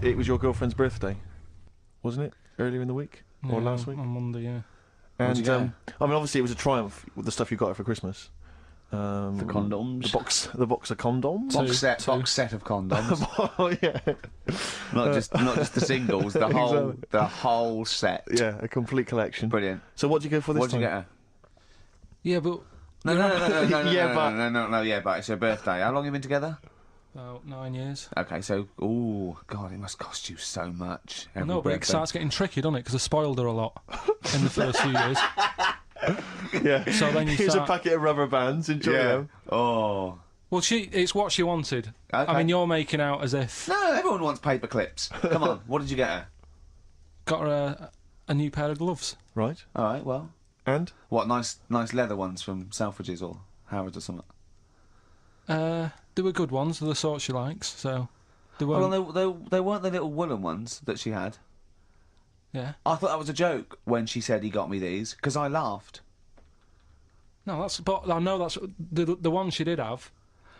it was your girlfriend's birthday, wasn't it? Earlier in the week or last week? On Monday, yeah. And I mean, obviously, it was a triumph with the stuff you got her for Christmas. The condoms. The box of condoms. Box set of condoms. Oh yeah. Not just the singles. The whole set. Yeah, a complete collection. Brilliant. So what did you go for this What did time? you get her? Yeah, but No, but it's her birthday. How long have you been together? about 9 years. Okay, so God, it must cost you so much. I know, but it starts getting tricky, doesn't it? Because I spoiled her a lot in the first few years. Yeah. So then Here's a packet of rubber bands. Enjoy them. Oh. Well, it's what she wanted. Okay. I mean, you're making out as if... No, everyone wants paper clips. Come on, what did you get her? Got her a new pair of gloves. Right. All right, well. And? What, nice leather ones from Selfridges or Harrods or something? They were good ones, the sort she likes, so... They weren't... Well, they weren't the little woolen ones that she had. Yeah. I thought that was a joke when she said he got me these, because I laughed. No, but I know that's... The one she did have,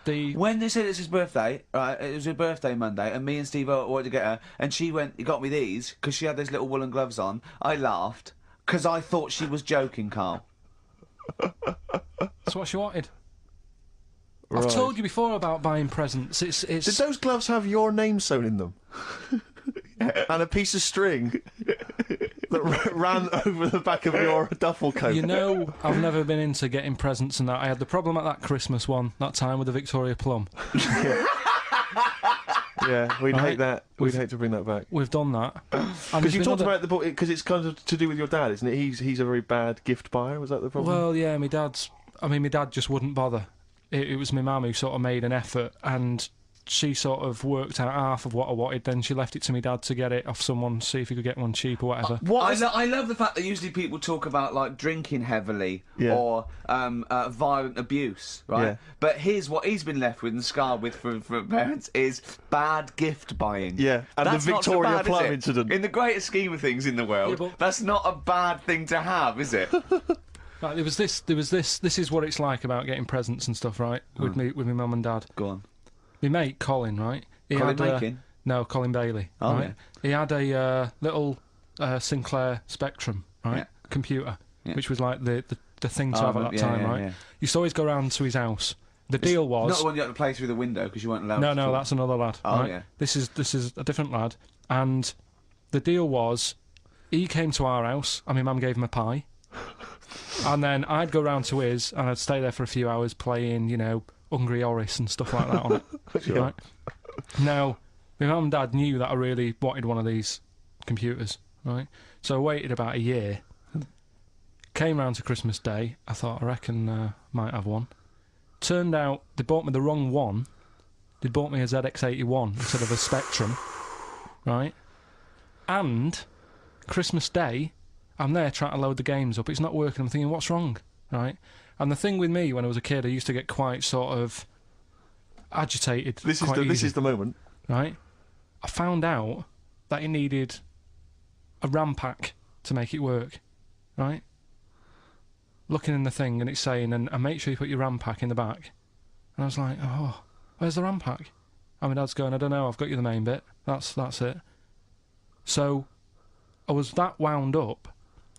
When they said it's his birthday, right, it was her birthday Monday, and me and Steve wanted to get her, and she went, he got me these, because she had those little woolen gloves on. I laughed, because I thought she was joking, Karl. That's what she wanted. Right. I've told you before about buying presents. It's... Did those gloves have your name sewn in them? And a piece of string that ran over the back of your duffel coat? You know, I've never been into getting presents and that. I had the problem at that Christmas one, that time with the Victoria Plum. Yeah, we'd hate that. We'd hate to bring that back. We've done that. Because you talked about the book, because it's kind of to do with your dad, isn't it? He's a very bad gift buyer. Was that the problem? Well, yeah, my dad just wouldn't bother. It was my mum who sort of made an effort, and she sort of worked out half of what I wanted, then she left it to me dad to get it off someone, see if he could get one cheap or whatever. I love the fact that usually people talk about, like, drinking heavily or violent abuse, right? Yeah. But here's what he's been left with and scarred with from parents is bad gift buying. Yeah, and that's the Victoria bad, Plum incident. In the greater scheme of things in the world, that's not a bad thing to have, is it? Right, there was this, this is what it's like about getting presents and stuff, right, with my mum and dad. Go on. My mate, Colin, right? Colin Makin? No, Colin Bailey. Oh, right? Yeah. He had a little Sinclair Spectrum, right? Computer, which was like the thing to have at that time, right? Yeah. You used to always go round to his house. The deal was... Not the one you had to play through the window because you weren't allowed to. No, that's another lad. Oh, right? yeah. This is a different lad. And the deal was, he came to our house, and my mum gave him a pie. And then I'd go round to his, and I'd stay there for a few hours playing, you know, Hungry Horace and stuff like that on it. Sure. Right? Now, my mum and dad knew that I really wanted one of these computers, right? So I waited about a year. Came round to Christmas Day. I thought, I reckon might have one. Turned out they bought me the wrong one. They bought me a ZX81 instead of a Spectrum, right? And Christmas Day, I'm there trying to load the games up. It's not working. I'm thinking, what's wrong, right? And the thing with me, when I was a kid, I used to get quite sort of agitated. This is the moment, right? I found out that it needed a RAM pack to make it work, right? Looking in the thing, and it's saying, and make sure you put your RAM pack in the back. And I was like, oh, where's the RAM pack? And my dad's going, I don't know. I've got you the main bit. That's it. So I was that wound up.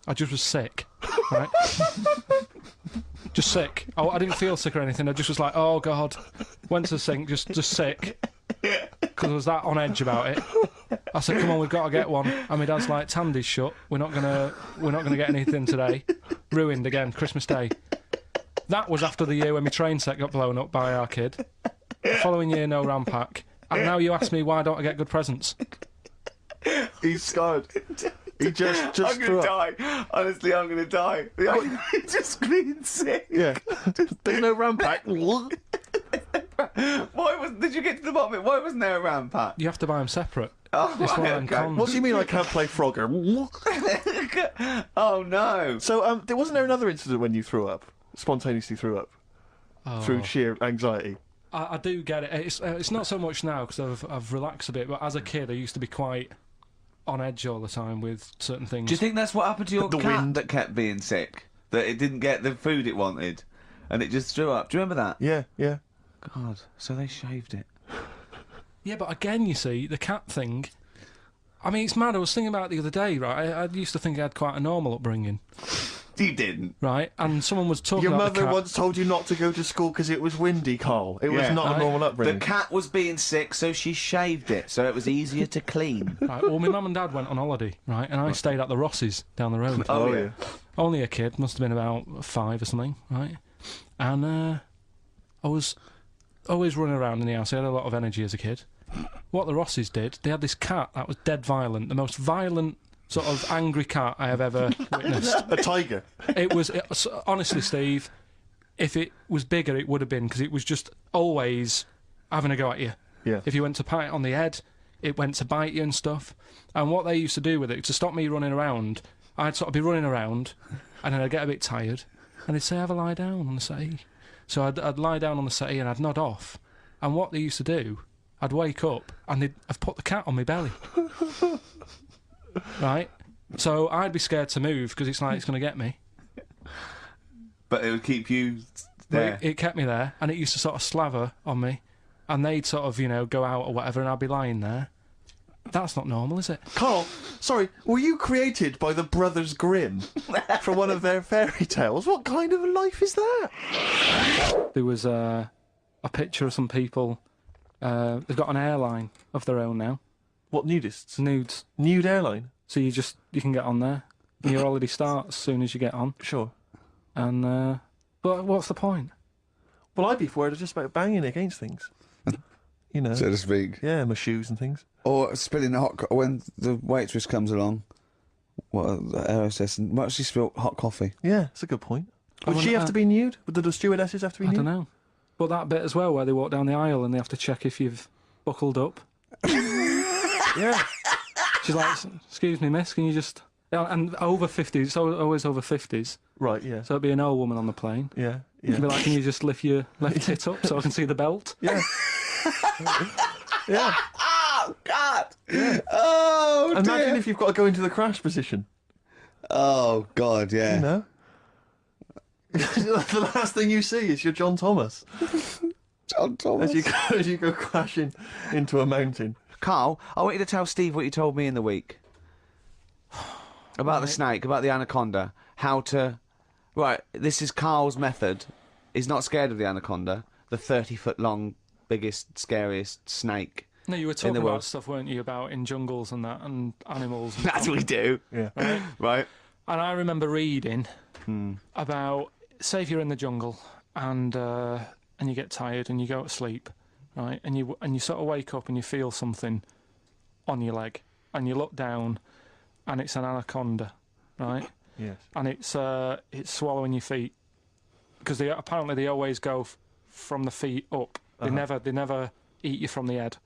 I just was sick, right? Just sick. I didn't feel sick or anything. I just was like, oh God. Went to the sink, just sick, because I was that on edge about it. I said, come on, we've got to get one. And my dad's like, Tandy's shut. We're not gonna get anything today. Ruined again. Christmas Day. That was after the year when my train set got blown up by our kid. The following year, no RAM pack. And now you ask me why don't I get good presents? He's scarred. He just I'm gonna die. Honestly, I'm gonna die. Just being sick. Yeah. There's no RAM pack. Did you get to the bottom of it? Why wasn't there a RAM pack? You have to buy them separate. Oh, it's one of them cons. What do you mean I can't play Frogger? Oh no. So wasn't there another incident when you threw up? Spontaneously threw up? Through sheer anxiety? I do get it. It's not so much now because I've relaxed a bit, but as a kid I used to be quite on edge all the time with certain things. Do you think that's what happened to your cat that kept being sick? That it didn't get the food it wanted and it just threw up? Do you remember that? Yeah. God, so they shaved it. Yeah, but again, you see, the cat thing, I mean, it's mad. I was thinking about it the other day, right? I used to think I had quite a normal upbringing, You didn't. right? And someone was talking Your about the mother cat. once told you not to go to school because it was windy, Carl. It was Yeah. not a normal upbringing. The cat was being sick, so she shaved it, so it was easier to clean. Right, well, my mum and dad went on holiday, right? And I stayed at the Rosses down the road. Oh, yeah. Only a kid, must have been about 5 or something, right? And I was always running around in the house. I had a lot of energy as a kid. What the Rosses did, they had this cat that was dead violent, the most violent sort of angry cat I have ever witnessed. A tiger. Honestly, Steve, if it was bigger, it would have been, because it was just always having a go at you. Yeah. If you went to pat it on the head, it went to bite you and stuff. And what they used to do with it, to stop me running around, I'd sort of be running around, and then I'd get a bit tired, and they'd say, have a lie down on the settee. So I'd lie down on the settee and I'd nod off. And what they used to do, I'd wake up and they'd have put the cat on my belly. Right? So I'd be scared to move because it's like it's going to get me. But it would keep you there. It kept me there, and it used to sort of slaver on me, and they'd sort of, go out or whatever, and I'd be lying there. That's not normal, is it? Carl, sorry, were you created by the Brothers Grimm for one of their fairy tales? What kind of a life is that? There was a picture of some people. They've got an airline of their own now. What, nudists? Nudes. Nude airline? So you can get on there. And your holiday starts as soon as you get on. Sure. And, but what's the point? Well, I'd be worried just about banging against things. You know. So to speak. Yeah, my shoes and things. Or spilling the when the waitress comes along. What the aerostess and what she spilled hot coffee. Yeah, that's a good point. Would wonder- she have to be nude? Would the stewardesses have to be I nude? don't know. But that bit as well, where they walk down the aisle and they have to check if you've buckled up. Yeah. She's like, excuse me, miss, can you just... And over 50s, it's always over 50s. Right, yeah. So it'd be an old woman on the plane. Yeah, You'd be yeah. like, can you just lift your left tit up so I can see the belt? Yeah. Yeah. Oh, God! Yeah. Oh, Imagine dear. if you've got to go into the crash position. Oh God, yeah. You know? The last thing you see is your John Thomas John Thomas. as you go crashing into a mountain. Carl, I want you to tell Steve what you told me in the week. About the snake, about the anaconda. How to... Right, this is Carl's method. He's not scared of the anaconda. The 30-foot-long, biggest, scariest snake. No, you were In talking the about world. stuff, weren't you, about in jungles and that, and animals. And That's what we do. Yeah. right? Right? And I remember reading about, say if you're in the jungle and you get tired and you go to sleep, right, and you sort of wake up and you feel something on your leg, and you look down, and it's an anaconda, right, Yes. and it's swallowing your feet, because apparently they always go from the feet up. They never eat you from the head.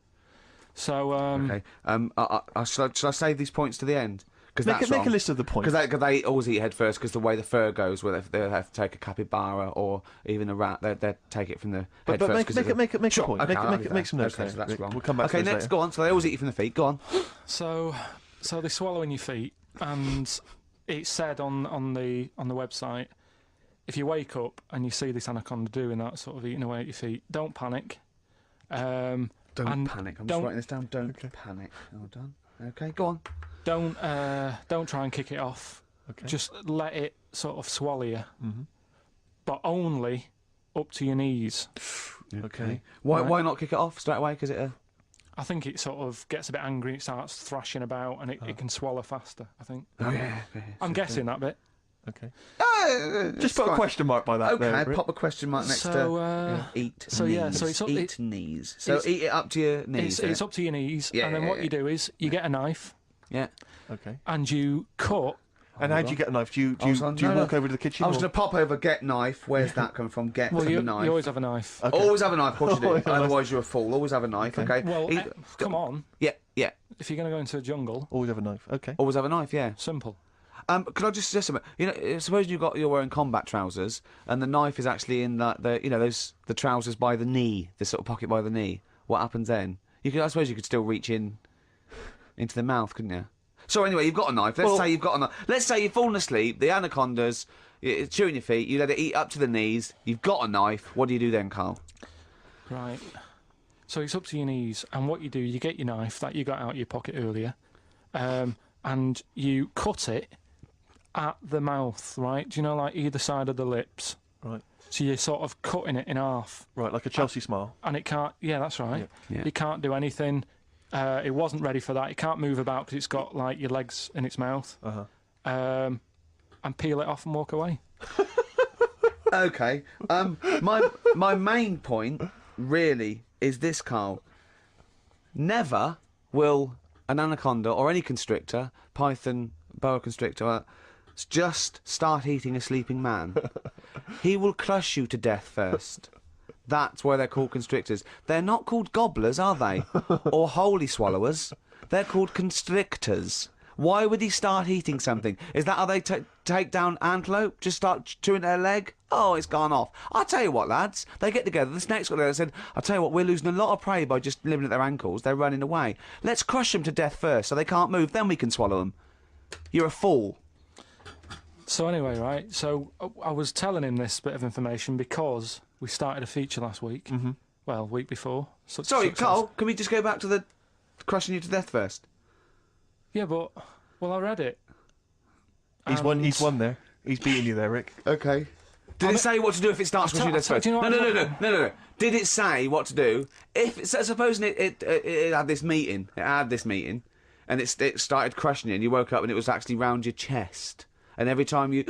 So Okay. Shall I save these points to the end? Because Make a list of the points. Because they always eat head first, because the way the fur goes, where they have to take a capybara or even a rat, they take it from the head But first. make a Sure, point. okay, I'll Make leave make some that. notes Okay, there. so that's wrong. We'll come back to Okay, those next, later. go on. So they always eat you from the feet. Go on. So they swallow in your feet, and it said on the website, if you wake up and you see this anaconda doing that, sort of eating away at your feet, don't panic. Don't And panic. I'm don't- just writing this down. Don't panic. Hold on. Okay, go on. Don't try and kick it off. Okay. Just let it sort of swallow you, but only up to your knees. Okay. Why not kick it off straight away? Because I think it sort of gets a bit angry. It starts thrashing about, and it can swallow faster. I think. Oh yeah. I'm guessing that bit. Okay. Just put a question mark by that. Okay, there, Rick. pop a question mark next So, to eat. so, knees. yeah, so it's up- eat knees. So it's- eat it up to your knees. It's up to your knees, Yeah, and then yeah, what yeah. you do is you get a knife Yeah. Okay. and you cut. And how do you get a knife? Do you I was on- do you no, walk no. over to the kitchen? I was or- going to pop over, get knife. Where's that coming from? Get Well, you knife. always have a knife. Okay. Always have a knife, of course you do. Always have a knife. Otherwise you're a fool. Always have a knife, okay? Well, Eat- come on. Yeah, yeah. If you're going to go into a jungle, Always have a knife. Okay. Always have a knife, yeah. simple. Could I just suggest something? You know, suppose you're wearing combat trousers, and the knife is actually in the trousers by the knee, the sort of pocket by the knee. What happens then? I suppose you could still reach into the mouth, couldn't you? So anyway, you've got a knife. Let's say you've got a knife. Let's say you've fallen asleep. The anaconda's chewing your feet. You let it eat up to the knees. You've got a knife. What do you do then, Karl? Right. So it's up to your knees, and what you do, you get your knife that you got out of your pocket earlier, and you cut it at the mouth, right? Do you know, like either side of the lips? Right. So you're sort of cutting it in half. Right, like a Chelsea smile. And it can't... Yeah, that's right. Yeah. It can't do anything. It wasn't ready for that. It can't move about because it's got, like, your legs in its mouth. And peel it off and walk away. Okay. My main point, really, is this, Karl. Never will an anaconda or any constrictor, python, boa constrictor, just start eating a sleeping man. He will crush you to death first. That's why they're called constrictors. They're not called gobblers, are they? Or holy swallowers. They're called constrictors. Why would he start eating something? Is that how they take down antelope? Just start chewing their leg? Oh, it's gone off. I'll tell you what, lads. They get together. The snakes got together and said, I'll tell you what, we're losing a lot of prey by just living at their ankles. They're running away. Let's crush them to death first so they can't move. Then we can swallow them. You're a fool. So anyway, right, so I was telling him this bit of information because we started a feature last week. Well, week before. Sorry, Karl, can we just go back to the crushing you to death first? Yeah, but... Well, I read it. He's won there. He's beating you there, Rick. Okay. Did it say what to do if it starts crushing you to death first? No. Did it say what to do? Supposing it had this meeting. And it started crushing you and you woke up and it was actually round your chest. And every time you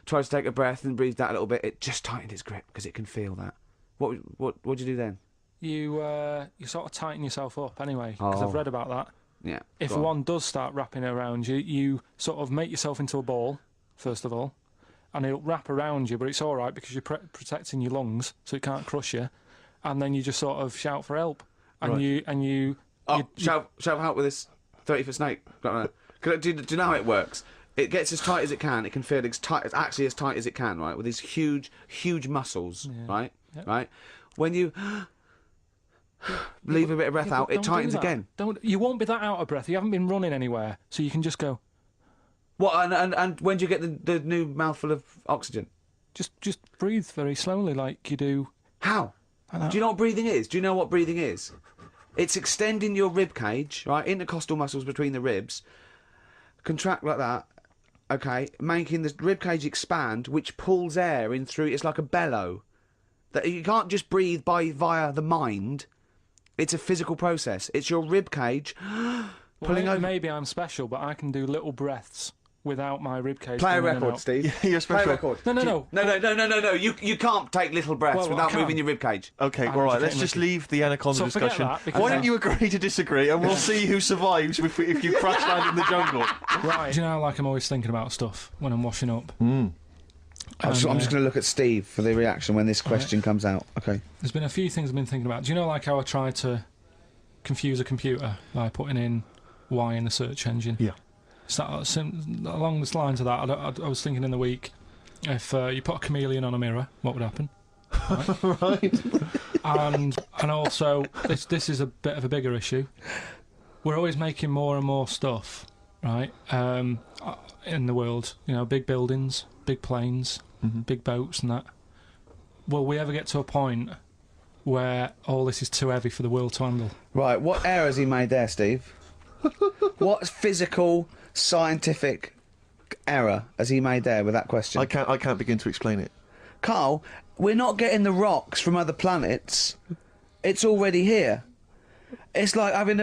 tried to take a breath and breathed out a little bit, it just tightened its grip because it can feel that. What'd you do then? You sort of tighten yourself up anyway, because I've read about that. Yeah. If one does start wrapping around you, you sort of make yourself into a ball, first of all, and it'll wrap around you, but it's all right because you're protecting your lungs, so it can't crush you. And then you just sort of shout for help, and you shout for help with this 30-foot snake. Do you know how it works? It gets as tight as it can. It can feel it's actually as tight as it can, right? With these huge muscles, right? Yep. Right. When you leave a bit of breath out, it tightens again. You won't be that out of breath. You haven't been running anywhere, so you can just go. What? And when do you get the new mouthful of oxygen? Just breathe very slowly, like you do. How? Do you know what breathing is? Do you know what breathing is? It's extending your rib cage, right? Intercostal muscles between the ribs contract like that. Okay, making the rib cage expand, which pulls air in through. It's like a bellow. That you can't just breathe via the mind. It's a physical process. It's your rib cage pulling over. Maybe I'm special, but I can do little breaths without my rib cage. Play a record, Steve. Yeah, you're special. Play a record. No. You can't take little breaths without moving your rib cage. Okay, all right. Let's just leave the anaconda discussion. Why don't you agree to disagree, and we'll see who survives if you crash land in the jungle. Right. Do you know, like I'm always thinking about stuff when I'm washing up. I'm just going to look at Steve for the reaction when this question comes out. Okay. There's been a few things I've been thinking about. Do you know, like how I tried to confuse a computer by putting in Y in the search engine? Yeah. So, along the lines of that, I was thinking in the week, if you put a chameleon on a mirror, what would happen? Right. And also, this is a bit of a bigger issue. We're always making more and more stuff, right? In the world, you know, big buildings, big planes, big boats, and that. Will we ever get to a point where all this is too heavy for the world to handle? Right. What error has he made there, Steve? What physical, scientific error has he made there with that question? I can't begin to explain it. Karl, we're not getting the rocks from other planets. It's already here. It's like having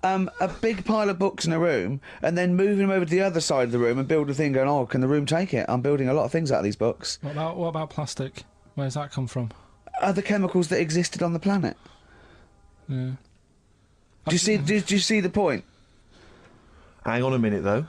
a big pile of books in a room and then moving them over to the other side of the room and build a thing going, oh, can the room take it? I'm building a lot of things out of these books. What about plastic? Where's that come from? Other chemicals that existed on the planet. Yeah. Do you see the point? Hang on a minute, though.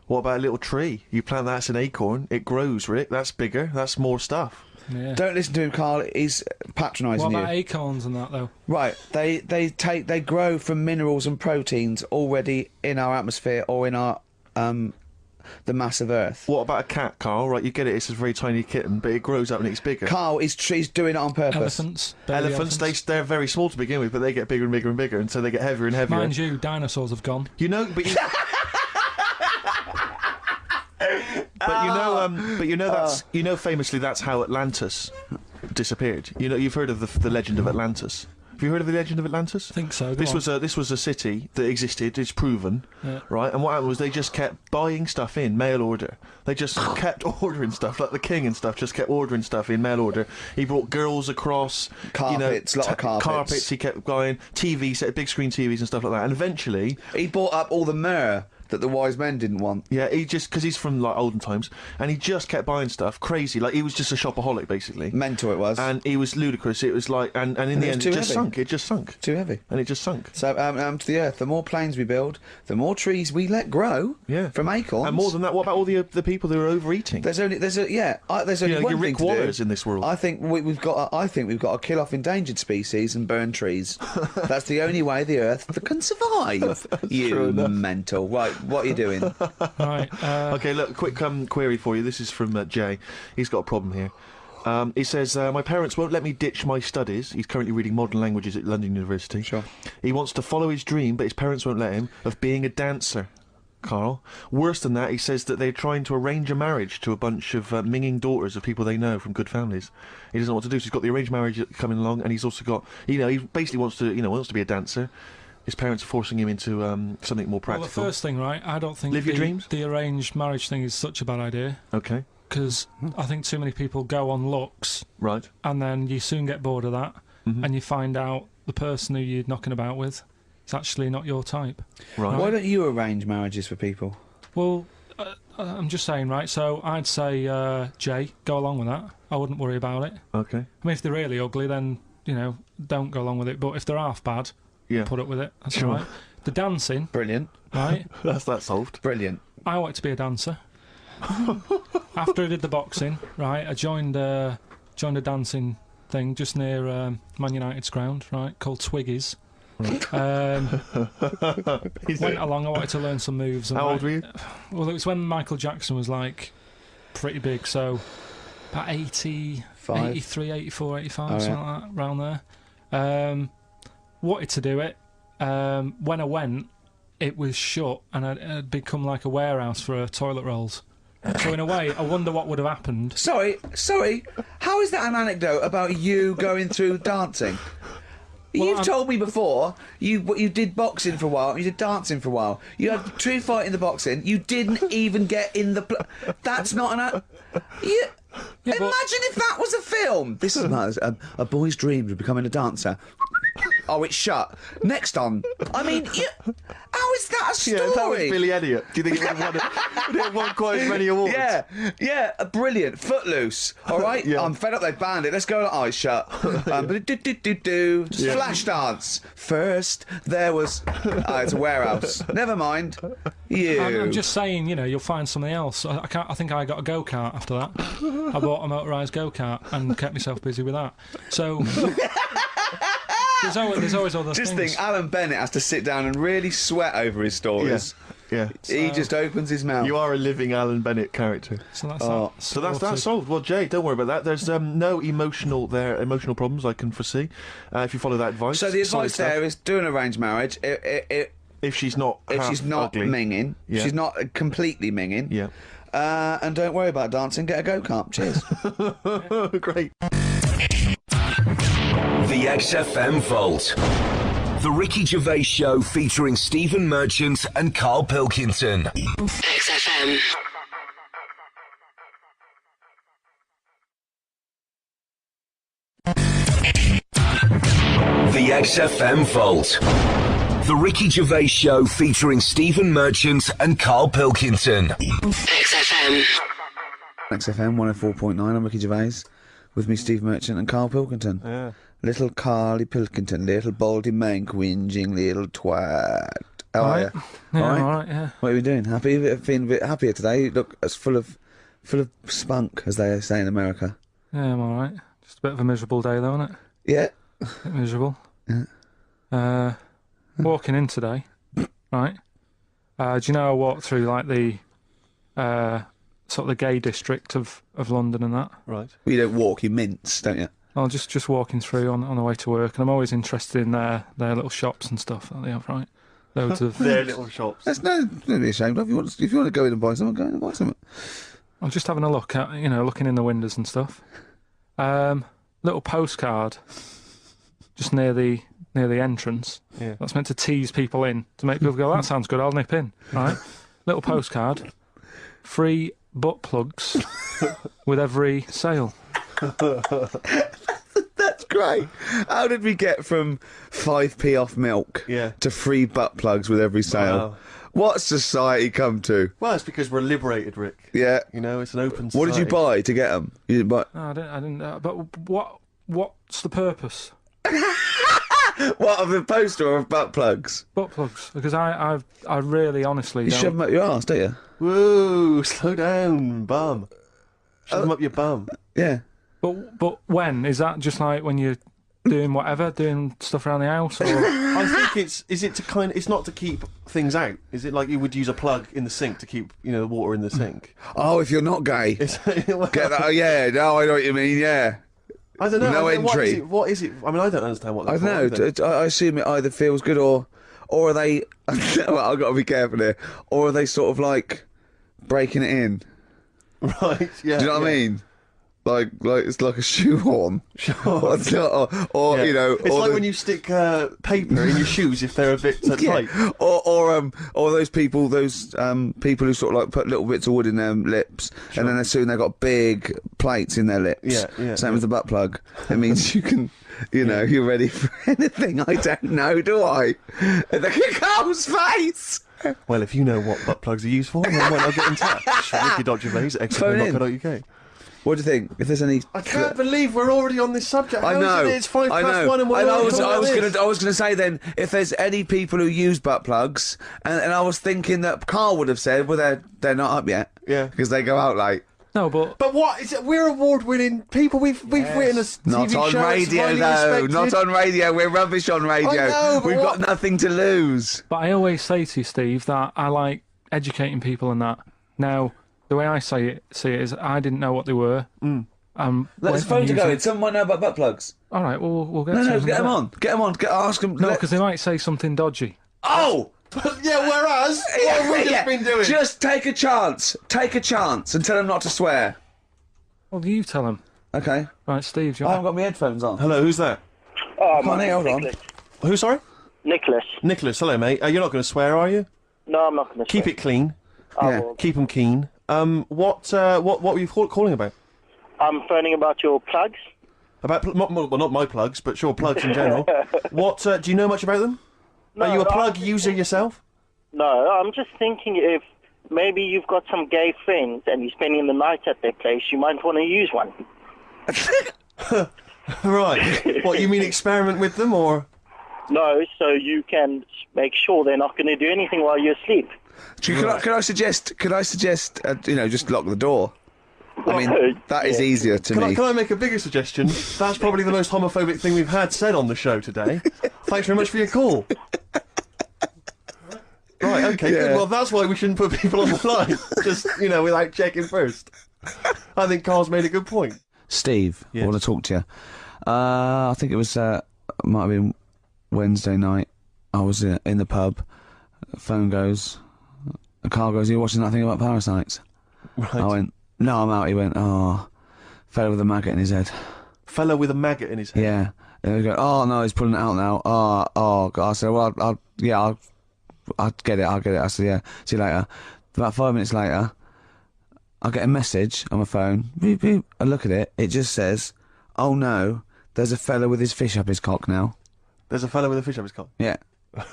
What about a little tree? You plant that as an acorn, it grows, Rick. That's bigger. That's more stuff. Yeah. Don't listen to him, Karl. He's patronising you. What about acorns and that, though? Right. They grow from minerals and proteins already in our atmosphere or in our the mass of Earth. What about a cat, Karl? Right, you get it. It's a very tiny kitten, but it grows up and it's bigger. Karl, he's doing it on purpose. Elephants. They're very small to begin with, but they get bigger and bigger and bigger, and so they get heavier and heavier. Mind you, dinosaurs have gone. You know, but you. Famously that's how Atlantis disappeared. You know, you've heard of the legend of Atlantis. Have you heard of the legend of Atlantis? I think so. This was a city that existed. It's proven, right? And what happened was they just kept buying stuff in mail order. They just kept ordering stuff, like the king and stuff. Just kept ordering stuff in mail order. He brought girls across, Carpets, lot of carpets. Carpets. He kept buying TV set, big screen TVs and stuff like that. And eventually, he bought up all the myrrh that the wise men didn't want. yeah, he just because he's from like olden times, and he just kept buying stuff, crazy. Like he was just a shopaholic basically. Mental it was. And he was ludicrous. It was like, and in the end, it just heavy. sunk. It just sunk. Too heavy. And it just sunk. So, to the earth, the more planes we build, the more trees we let grow from acorns. And more than that, what about all the people who are overeating? There's only one your Rick thing to Wallers do. in this world. I think we've got to kill off endangered species and burn trees. That's the only way the earth can survive. You mental. Right, what are you doing? Right. Okay, look, quick query for you. This is from Jay. He's got a problem here. He says, my parents won't let me ditch my studies. He's currently reading modern languages at London University. Sure. He wants to follow his dream, but his parents won't let him, of being a dancer. Karl. Worse than that, he says that they're trying to arrange a marriage to a bunch of minging daughters of people they know from good families. He doesn't know what to do, so he's got the arranged marriage coming along, and he's also got, he basically wants to be a dancer. His parents are forcing him into something more practical. Well, the first thing, right, I don't think Live your dreams? The arranged marriage thing is such a bad idea. Okay. Because I think too many people go on looks. Right. And then you soon get bored of that, and you find out the person who you're knocking about with is actually not your type. Right. Why don't you arrange marriages for people? Well, I'm just saying, right, so I'd say, Jay, go along with that. I wouldn't worry about it. Okay. I mean, if they're really ugly, then, don't go along with it. But if they're half bad, put up with it. That's Sure. all right. The dancing, Brilliant. right? That's that solved. Brilliant. I wanted to be a dancer. After I did the boxing, right, I joined a dancing thing just near Man United's ground, right, called Twiggy's. Went along, I wanted to learn some moves. And How old were you? Well, it was when Michael Jackson was, like, pretty big, so about 83, 84, 85, something like that, around there. Wanted to do it. When I went, it was shut, and I'd become like a warehouse for toilet rolls. So in a way, I wonder what would have happened. Sorry. How is that an anecdote about you going through dancing? Well, You've told me before you did boxing for a while, you did dancing for a while. You had a true fight in the boxing. You didn't even get in the. That's not an. Imagine if that was a film. This is a boy's dreams of becoming a dancer. Oh, it's shut. Next on. I mean, how is that a story? Yeah, if that was Billy Elliot, do you think it would have won quite as many awards? Yeah, brilliant. Footloose. All right, Yeah. I'm fed up. They banned it. Let's go. Oh, it's shut. Flash dance. First, there was. It's a warehouse. Never mind. I'm just saying, you'll find something else. I think I got a go-kart after that. I bought a motorised go-kart and kept myself busy with that. So there's always other Just things. think, Alan Bennett has to sit down and really sweat over his stories. Yeah. He just opens his mouth. You are a living Alan Bennett character. So that's Oh. So that's solved. Well, Jay, don't worry about that. There's no emotional problems I can foresee if you follow that advice. So the Solid advice stuff. there is do an arranged marriage. If she's not ugly. minging, Yeah. she's not completely minging. Yeah. And don't worry about dancing. Get a go-kart. Cheers. Great. The XFM Vault. The Ricky Gervais Show featuring Stephen Merchant and Karl Pilkington. XFM. The XFM Vault. The Ricky Gervais Show featuring Stephen Merchant and Karl Pilkington. XFM. XFM 104.9. I'm Ricky Gervais. With me, Steve Merchant and Karl Pilkington. Yeah. Little Carly Pilkington, little baldy mank, whinging little twat. How are you? Yeah, All right? all right, yeah. What are we doing? Happy? Feeling a bit happier today? You look as full of spunk, as they say in America. Yeah, I'm all right. Just a bit of a miserable day, though, isn't it? Yeah. A bit miserable. Yeah. Walking in today, right? Do you know I walked through, like, the sort of the gay district of London and that? Right. Well, you don't walk, you mince, don't you? I was just walking through on the way to work, and I'm always interested in their little shops and stuff that they have, right? Loads of. Their little shops. That's don't be ashamed of. If you want to go in and buy something, go in and buy something. I'm just having a look at, looking in the windows and stuff. Little postcard, just near the near the entrance. Yeah. That's meant to tease people in, to make people go, that sounds good, I'll nip in, right? Little postcard, free butt plugs with every sale. That's great. How did we get from 5p off milk to free butt plugs with every sale? Wow. What's society come to? Well, it's because we're liberated, Rick. Yeah. You know, it's an open society. What did you buy to get them? You didn't buy... No, I didn't. But what's the purpose? What, of a poster or of butt plugs? Butt plugs, because I really honestly You don't. shove them up your arse, don't you? Whoa, slow down, bum. Shove them up your bum. Yeah. But when is that? Just like when you're doing whatever, doing stuff around the house, or I think it's not to keep things out. Is it like you would use a plug in the sink to keep, the water in the sink? Oh, if you're not gay. Get Get that? Oh, yeah, no, I know what you mean, yeah. I don't know. No entry. What is it? I mean, I don't understand what I they're don't know. I assume it either feels good or are they... well, I've got to be careful here. Or are they sort of like breaking it in? Right, yeah. Do you know what I mean? Like it's like a shoehorn. Sure. or It's or like when you stick paper in your shoes if they're a bit tight. Or those people who sort of like put little bits of wood in their lips, and then as soon they've got big plates in their lips. Yeah. Same as the butt plug. It means you can, you're ready for anything. I don't know, do I? Look at Carl's face. Well, if you know what butt plugs are used for, then why not get in touch? Ricky.Gervais at xfm.co.uk. What do you think? If there's any, I can't believe we're already on this subject. I know. It's 1:05 and we're and I already was gonna say then, if there's any people who use butt plugs, and I was thinking that Karl would have said, well, they're not up yet, because they go out late. no, but But what is it? We're award-winning people. We've written a TV Not on show. It's radio, highly though. respected. Not on radio. We're rubbish on radio. I know, but We've what- got nothing to lose. I always say to you, Steve, that I like educating people and that. Now, the way I see it is I didn't know what they were. Let's phone to go. Someone know about butt plugs. All right, well, we'll get. No, to get them on. Get them on. Ask them. No, because they might say something dodgy. Oh. Yeah, whereas what have we just been doing? Just take a chance. Take a chance and tell them not to swear. Well, you tell them. Okay. Right, Steve, do you I want... haven't got my headphones on. Hello, who's that? Can't hear, hold on. Nicholas. Who, sorry? Nicholas. Nicholas, hello, mate. You're not going to swear, are you? No, I'm not going to Keep it clean. Yeah. Keep them keen. What were you calling about? I'm phoning about your plugs. About not my plugs, but sure, plugs in general. What do you know much about them? No, Are you a no, plug user yourself? No, I'm just thinking if maybe you've got some gay friends and you're spending the night at their place, you might want to use one. Right. What, you mean experiment with them, or...? No, so you can make sure they're not going to do anything while you're asleep. Could I suggest? Just lock the door. I mean, No, that is easier to me. Can I make a bigger suggestion? That's probably the most homophobic thing we've had said on the show today. Thanks very much for your call. Right, okay, good. Well, that's why we shouldn't put people on the line. Just, without checking first. I think Carl's made a good point. Steve, Yes. I want to talk to you. I think it was, might have been Wednesday night. I was in the pub. Phone goes. Karl goes, "Are you watching that thing about parasites?" Right. I went, "No, I'm out." He went, "Oh, fella with a maggot in his head." Fellow with a maggot in his head. Yeah. And he goes, "Oh, no, he's pulling it out now." Oh, God. I said, "Well, I'll get it. I said, "Yeah, see you later." About 5 minutes later, I get a message on my phone. Beep, beep. I look at it. It just says, "Oh, no, there's a fella with his fish up his cock now." There's a fellow with a fish up his cock. Yeah.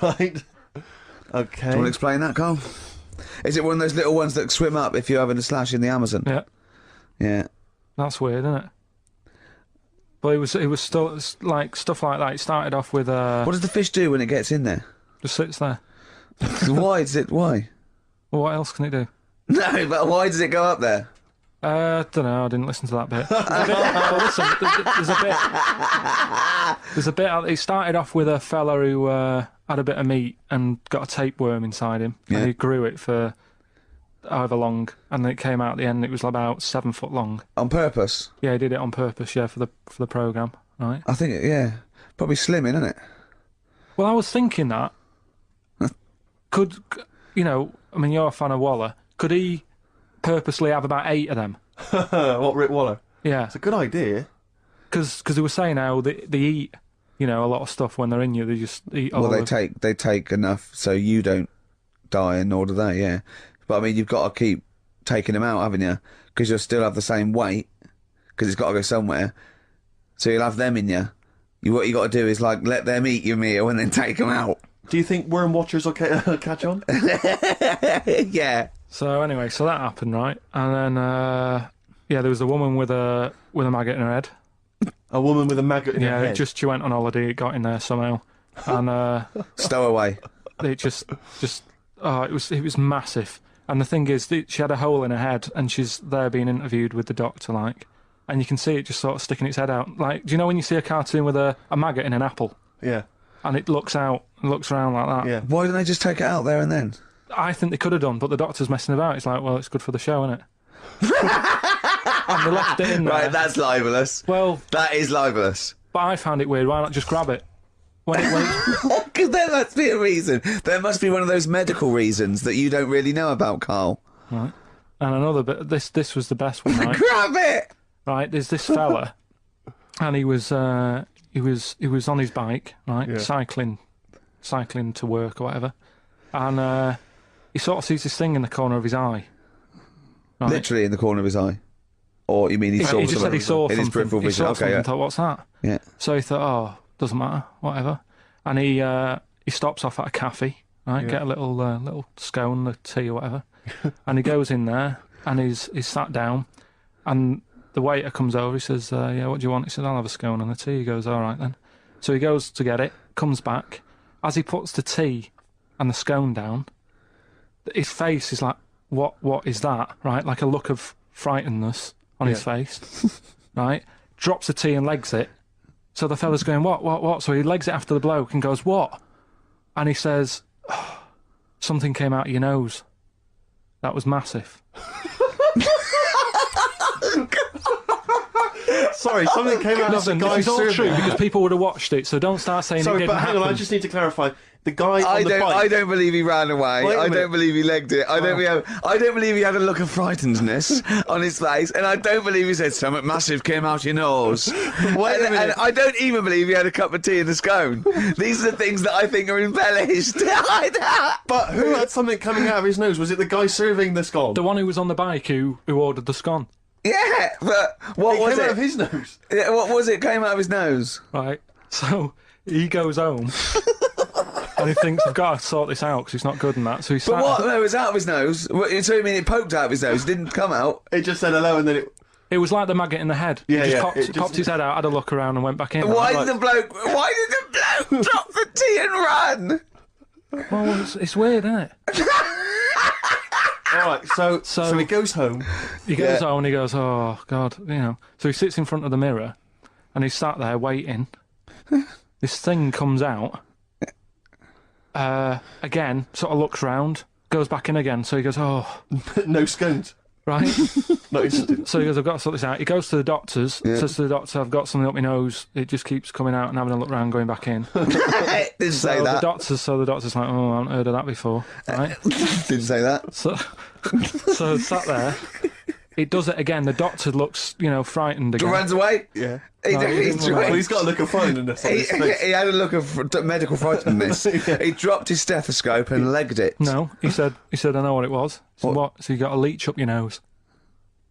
Right. Okay. Do you want to explain that, Karl? Is it one of those little ones that swim up if you're having a slash in the Amazon? Yeah, Yeah. that's weird, isn't it? But it was still like stuff like that. It started off with What does the fish do when it gets in there? just sits there. Why does it? Why? Well, what else can it do? No, but why does it go up there? I don't know. I didn't listen to that bit. There's a bit. It started off with a fella who had a bit of meat and got a tapeworm inside him, Yeah. and he grew it for however long, and then it came out at the end. It was about 7 foot long. On purpose? Yeah, he did it on purpose. Yeah, for the program, right? I think, yeah. Probably slimming, isn't it? Well, I was thinking that could I mean, you're a fan of Waller. Could he purposely have about 8 of them? What, Rick Waller? Yeah, It's a good idea. because they were saying how they eat you know, a lot of stuff when they're in you, they just eat all Well, of they take enough so you don't die, and nor do they. Yeah, but I mean, you've got to keep taking them out, haven't you? Because you'll still have the same weight because it's got to go somewhere. So you'll have them in you. What you got to do is like let them eat your meal and then take them out. Do you think worm watchers will catch on? Yeah. So anyway, so that happened, right? And then, yeah, there was a woman with a maggot in her head. A woman with a maggot in her Yeah, head? she went on holiday, it got in there somehow. And Stowaway. it just oh, it was massive. And the thing is, she had a hole in her head, and she's there being interviewed with the doctor, like, and you can see it just sort of sticking its head out. Like, do you know when you see a cartoon with a maggot in an apple? Yeah. And it looks out and looks around like that? Yeah. Why didn't they just take it out there and then? I think they could have done, but the doctor's messing about. It's like, well, it's good for the show, isn't it? And they left it in there. Right, that's libelous. Well, That is libelous. but I found it weird. Why not just grab it? When it Because there must be a reason. There must be one of those medical reasons that you don't really know about, Carl. right. And another bit. This was the best one, right? Grab it! Right. There's this fella, and he was on his bike, right, Yeah. cycling to work or whatever, and he sort of sees this thing in the corner of his eye. Right? Literally in the corner of his eye. Or you mean he saw He just said something he saw in his something. peripheral He vision? saw Okay, something yeah. and thought, what's that? Yeah. So he thought, oh, doesn't matter, whatever. And he stops off at a cafe, right? Yeah. Get a little scone, a tea or whatever. And he goes in there and he's sat down, and the waiter comes over. He says, yeah, what do you want? He said, I'll have a scone and a tea. He goes, all right then. So he goes to get it, comes back. As he puts the tea and the scone down, his face is like, what is that? Right? Like a look of frightenedness on his face. Right? Drops the tea and legs it. So the fella's going, what? So he legs it after the bloke and goes, what? And he says, oh, something came out of your nose. That was massive. Sorry, something came out Listen, of the this guy is all serving. true because people would have watched it, so don't start saying it Sorry, didn't but hang on, happen. I just need to clarify. The guy I on the don't. bike... I don't believe he ran away. Wait a I minute. don't believe he legged it. I don't believe he had a look of frightenedness on his face, and I don't believe he said something massive came out your nose. Wait a and minute. I don't even believe he had a cup of tea and a scone. These are the things that I think are embellished. But who had something coming out of his nose? Was it the guy serving the scone? The one who was on the bike who ordered the scone, Yeah, but what It was came it? out of his nose. Yeah, what was it? Came out of his nose. right? So he goes home and he thinks, I've got to sort this out because it's not good and that. So he But what? No, it was out of his nose. So you mean it poked out of his nose? It didn't come out. It just said hello and then it... It was like the maggot in the head. Yeah, he yeah, just it just- popped his head out, had a look around and went back in. Why Like, did the bloke drop the tea and run? well, it's weird, isn't it? Alright, so he goes home. He goes home and he goes, oh, God, you know. So he sits in front of the mirror and he's sat there waiting. This thing comes out. Again, sort of looks round, goes back in again. So he goes, oh, No scones. right. Not interested. So he goes, I've got to sort this out. He goes to the doctor's, says to the doctor, I've got something up my nose. It just keeps coming out and having a look round, going back in. Didn't say So that. the doctor's like, oh, I haven't heard of that before, right? Didn't say that. So sat there. It does it again. The doctor looks, frightened again. Runs away. Yeah. He, No, he didn't run away. Well, he's got a look of frightenedness on his face. he had a look of medical frightenedness. Yeah. He dropped his stethoscope and legged it. No, he said, I know what it was. So what? So you got a leech up your nose.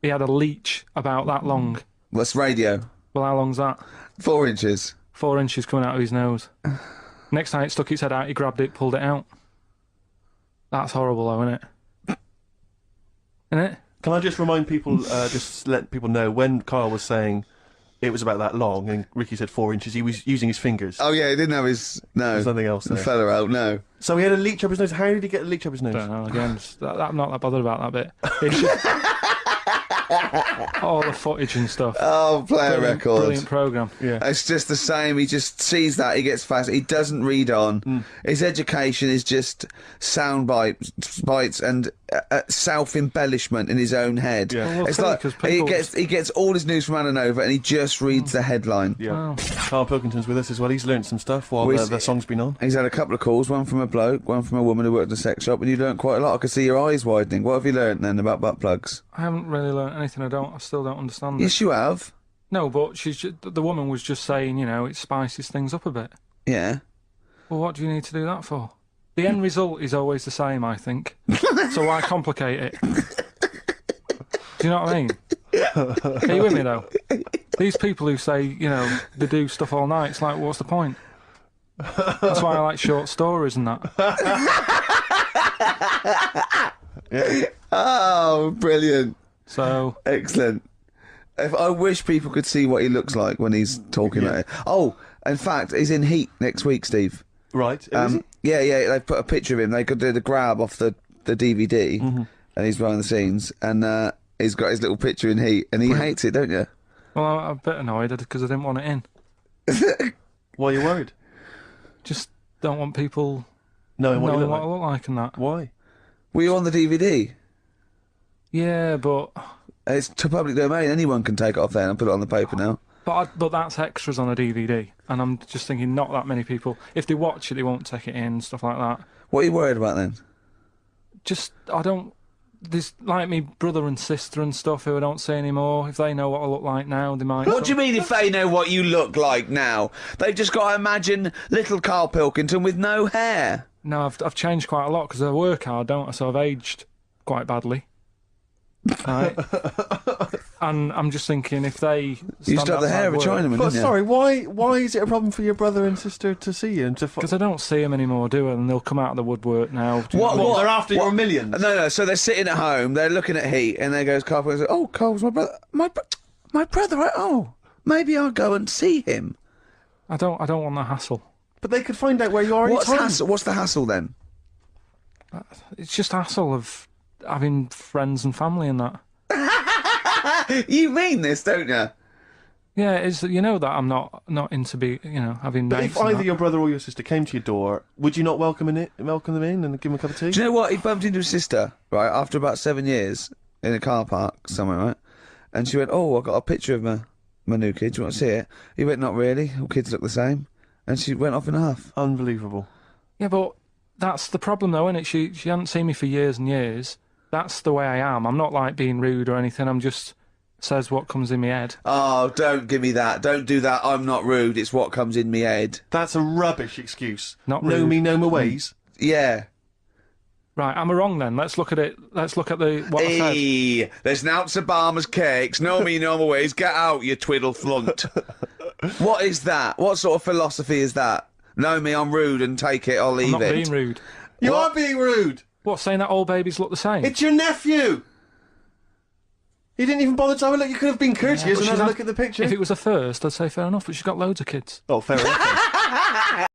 He had a leech about that long. What's radio? Well, how long's that? 4 inches. 4 inches coming out of his nose. Next time it stuck its head out, he grabbed it, pulled it out. That's horrible, though, isn't it? Isn't it? Can I just remind people, just let people know, when Karl was saying it was about that long and Ricky said 4 inches, he was using his fingers. Oh yeah, he didn't have his There's nothing else the there. fella out. No. So he had a leech up his nose. How did he get a leech up his nose? Don't know, again, I'm not that bothered about that bit. It's just all the footage and stuff. Oh, play a record. Brilliant programme. Yeah. It's just the same. He just sees that. He gets fast. He doesn't read on. His education is just sound bites and self-embellishment in his own head. Yeah. Well, It's funny, like 'cause people- he gets all his news from Ananova and he just reads the headline. Yeah. Wow. Karl Pilkington's with us as well. He's learnt some stuff while Well, the song's been on. He's had a couple of calls, one from a bloke, one from a woman who worked in a sex shop, and you learnt quite a lot. I could see your eyes widening. What have you learnt then about butt plugs? I haven't really learnt anything. I still don't understand it. Yes, you have. No, but the woman was just saying, you know, it spices things up a bit. Yeah. Well, what do you need to do that for? The end result is always the same, I think. So why complicate it? Do you know what I mean? Are you with me, though? These people who say, you know, they do stuff all night, it's like, what's the point? That's why I like short stories and that. Yeah. Oh, brilliant. So... Excellent. I wish people could see what he looks like when he's talking like it. Oh, in fact, he's in Heat next week, Steve. Right. Is he? Yeah, they've put a picture of him. They could do the grab off the DVD, and he's behind the scenes, and he's got his little picture in Heat, and he hates it, don't you? Well, I'm a bit annoyed because I didn't want it in. Why are you worried? Just don't want people Knowing what you knowing look what I look like and that. Why? Were you on the DVD? Yeah, but It's to public domain. Anyone can take it off there and put it on the paper now. but that's extras on a DVD, and I'm just thinking not that many people. If they watch it, they won't take it in, stuff like that. What are you worried about then? Just I don't. There's like me brother and sister and stuff who I don't see anymore. If they know what I look like now, they might. What do you mean if they know what you look like now? They've just got to imagine little Karl Pilkington with no hair. No, I've changed quite a lot because I work hard, don't I? So I've aged quite badly. Right. And I'm just thinking if they You used to have the hair of a Chinaman, But didn't you? sorry, why is it a problem for your brother and sister to see you and to? because I don't see them anymore, do I? And they'll come out of the woodwork now. What? They're after your millions. No. So they're sitting at home, they're looking at Heat, and there goes Karl Pilkington. Oh, Karl's my brother. My brother. Oh, maybe I'll go and see him. I don't want the hassle. But they could find out where you are any time. What's the hassle then? It's just hassle of having friends and family and that. You mean this, don't you? Yeah, it's you know that I'm not into having. But mates if and either that. your brother or your sister came to your door, would you not welcome them in and give them a cup of tea? Do you know what? He bumped into his sister, right, after about 7 years in a car park somewhere, right? And she went, oh, I got a picture of my new kid. Do you want to see it? He went, not really. All kids look the same. And she went off in a huff. Unbelievable. Yeah, but that's the problem, though, isn't it? She hadn't seen me for years and years. That's the way I am. I'm not like being rude or anything. I'm just says what comes in my head. Oh, don't give me that. Don't do that. I'm not rude. It's what comes in me head. That's a rubbish excuse. Not Know rude. me, know my ways. Yeah. Right, am I wrong then? Let's look at it. Let's look at what I said. Hey, there's an ounce of Obama's cakes. Know me, know my ways. Get out, you twiddle flunt. What is that? What sort of philosophy is that? Know me, I'm rude and take it or leave I'm not it. being rude. You What? are being rude. What, saying that all babies look the same? It's your nephew. You didn't even bother to have a look. You could have been courteous but and she's had a had- look at the picture. If it was a first, I'd say fair enough, but she's got loads of kids. Oh, fair enough.